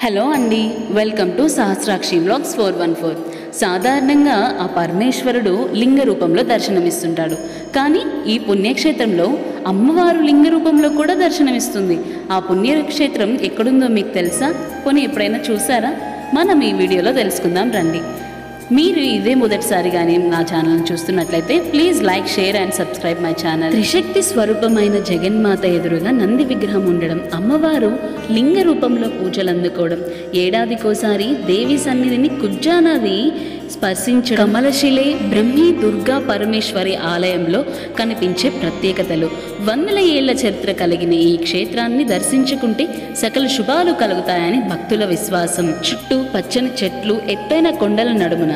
Hello అండి, welcome to Sahasrakshi vlogs 414. సాధారణంగా ఆ పరమేశ్వరుడు లింగ రూపంలో దర్శనమిస్తుంటాడు. కానీ ఈ పుణ్యక్షేత్రంలో అమ్మవారు లింగ రూపంలో కూడా దర్శనమిస్తుంది. ఆ పుణ్యక్షేత్రం ఎక్కడుందో మీకు తెలుసా? పోనీ ఎప్పుడైనా చూసారా? మనం ఈ వీడియోలో తెలుసుకుందాం రండి. మీరు ఇదే మొదటిసారిగానే నా ఛానల్ని చూస్తున్నట్లయితే please like, share and subscribe my channel. త్రిశక్తి స్వరూపమైన జగన్మాత ఎదురుగా నంది విగ్రహం ఉండడం, అమ్మవారు లింగ రూపంలో పూజలు అందుకోవడం, ఏడాదికోసారి దేవి సన్నిధిని కుబ్జానది స్పర్శించడం, కమలశిలే బ్రహ్మి దుర్గా పరమేశ్వరి ఆలయంలో కనిపించే ప్రత్యేకతలు. వందల ఏళ్ల చరిత్ర కలిగిన ఈ క్షేత్రాన్ని దర్శించుకుంటే సకల శుభాలు కలుగుతాయని భక్తుల విశ్వాసం. చుట్టూ పచ్చని చెట్లు, ఎత్తైన కొండల నడుమున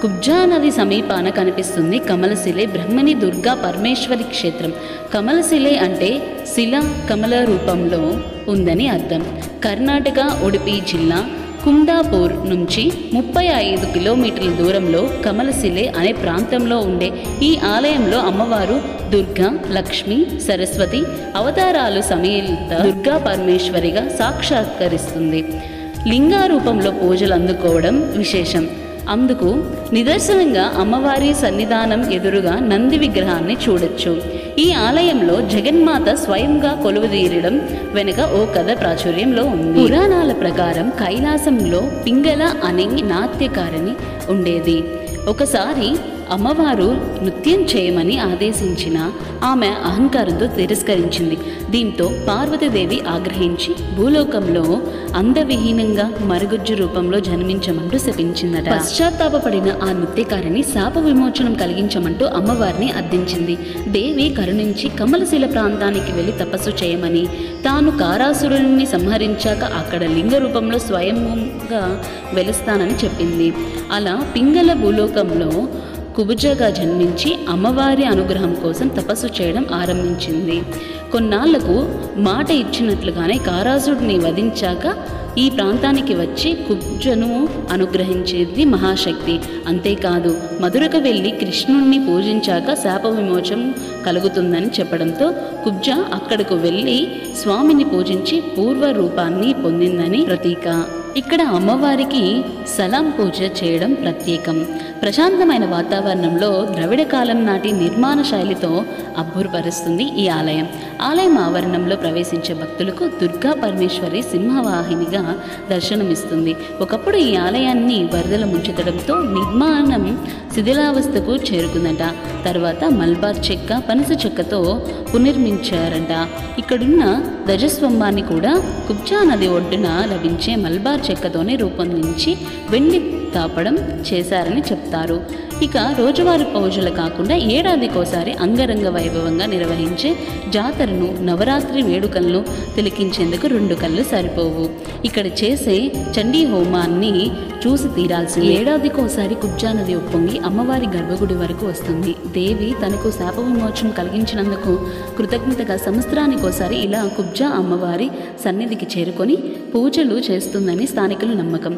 కుబ్జా నది సమీపాన కనిపిస్తుంది కమలశిలే బ్రహ్మణి దుర్గా పరమేశ్వరి క్షేత్రం. కమలశిలే అంటే శిల కమల రూపంలో ఉందని అర్థం. కర్ణాటక ఉడిపి జిల్లా కుందాపూర్ నుంచి 35 కిలోమీటర్ల దూరంలో కమలశిలే అనే ప్రాంతంలో ఉండే ఈ ఆలయంలో అమ్మవారు దుర్గా, లక్ష్మి, సరస్వతి అవతారాలు సమేత దుర్గా పరమేశ్వరిగా సాక్షాత్కరిస్తుంది. లింగారూపంలో పూజలు అందుకోవడం విశేషం. అందుకు నిదర్శనంగా అమ్మవారి సన్నిధానం ఎదురుగా నంది విగ్రహాన్ని చూడొచ్చు. ఈ ఆలయంలో జగన్మాత స్వయంగా కొలువుదీరడం వెనుక ఓ కథ ప్రాచుర్యంలో ఉంది. పురాణాల ప్రకారం కైలాసంలో పింగళ అనే నాట్యకారిణి ఉండేది. ఒకసారి అమ్మవారు నృత్యం చేయమని ఆదేశించిన ఆమె అహంకారంతో తిరస్కరించింది. దీంతో పార్వతీదేవి ఆగ్రహించి భూలోకంలో అందవిహీనంగా మరుగుజ్జు రూపంలో జన్మించమంటూ శపించిందట. పశ్చాత్తాపడిన ఆ నృత్యకారిని శాప విమోచనం కలిగించమంటూ అమ్మవారిని అర్థించింది. దేవి కరుణించి కమలశిల ప్రాంతానికి వెళ్లి తపస్సు చేయమని, తాను కారాసురుని సంహరించాక అక్కడ లింగ రూపంలో స్వయంగా వెలుస్తానని చెప్పింది. అలా పింగళ భూలోకంలో కుబుజగా జన్మించి అమ్మవారి అనుగ్రహం కోసం తపస్సు చేయడం ఆరంభించింది. కొన్నాళ్లకు మాట ఇచ్చినట్లుగానే కారాసుడిని వధించాక ఈ ప్రాంతానికి వచ్చి కుబ్జను అనుగ్రహించేది మహాశక్తి. అంతేకాదు, మధురకు వెళ్ళి కృష్ణుణ్ణి పూజించాక శాప విమోచనం కలుగుతుందని చెప్పడంతో కుబ్జ అక్కడకు వెళ్ళి స్వామిని పూజించి పూర్వ రూపాన్ని పొందిందని ప్రతీక. ఇక్కడ అమ్మవారికి సలాం పూజ చేయడం ప్రత్యేకం. ప్రశాంతమైన వాతావరణంలో ద్రవిడ కాలం నాటి నిర్మాణ శైలితో అబ్బురపరుస్తుంది ఈ ఆలయం. ఆలయం ఆవరణంలో ప్రవేశించే భక్తులకు దుర్గా పరమేశ్వరి సింహవాహినిగా దర్శనమిస్తుంది. ఒకప్పుడు ఈ ఆలయాన్ని వరదల ముంచెత్తడంతో నిర్మాణం శిథిలావస్థకు చేరుకుందట. తర్వాత మల్బార్ చెక్క, పనస చెక్కతో పునర్మించారంట. ఇక్కడున్న ధ్వజస్తంభాన్ని కూడా కుబ్జా నది ఒడ్డున లభించే మల్బార్ చెక్కతోనే రూపొందించి వెండి తాపడం చేశారని చెప్తారు. ఇక రోజువారీ పూజలు కాకుండా ఏడాదికోసారి అంగరంగ వైభవంగా నిర్వహించే జాతరను, నవరాత్రి వేడుకలను తిలకించేందుకు 2 కళ్ళు సరిపోవు. ఇక్కడ చేసే చండీ హోమాన్ని చూసి తీరాల్సింది. ఏడాదికోసారి కుబ్జా నది ఉప్పొంగి అమ్మవారి గర్భగుడి వరకు వస్తుంది. దేవి తనకు శాప విమోచనం కలిగించినందుకు కృతజ్ఞతగా సంవత్సరానికోసారి ఇలా కుబ్జా అమ్మవారి సన్నిధికి చేరుకొని పూజలు చేస్తుందని స్థానికుల నమ్మకం.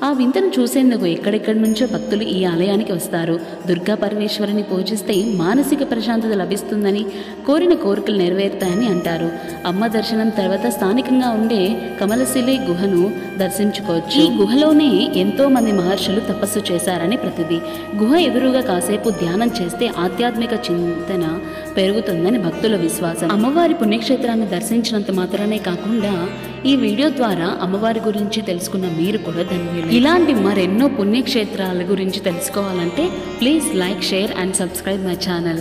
ఆ వింతను చూసేందుకు ఎక్కడెక్కడి నుంచో భక్తులు ఈ ఆలయానికి వస్తారు. దుర్గా పరమేశ్వరిని పూజిస్తే మానసిక ప్రశాంతత లభిస్తుందని, కోరిన కోరికలు నెరవేరుతాయని అంటారు. అమ్మ దర్శనం తర్వాత స్థానికంగా ఉండే కమలశిలే గుహను దర్శించుకోవచ్చు. ఈ గుహలోనే ఎంతో మంది మహర్షులు తపస్సు చేశారని ప్రతిది. గుహ ఎదురుగా కాసేపు ధ్యానం చేస్తే ఆధ్యాత్మిక చింతన పెరుగుతుందని భక్తుల విశ్వాసం. అమ్మవారి పుణ్యక్షేత్రాన్ని దర్శించినంత మాత్రమే కాకుండా ఈ వీడియో ద్వారా అమ్మవారి గురించి తెలుసుకున్న మీరు కూడా ధన్యులు. ఇలాంటి మరెన్నో పుణ్యక్షేత్రాల గురించి తెలుసుకోవాలంటే please like, share and subscribe my channel.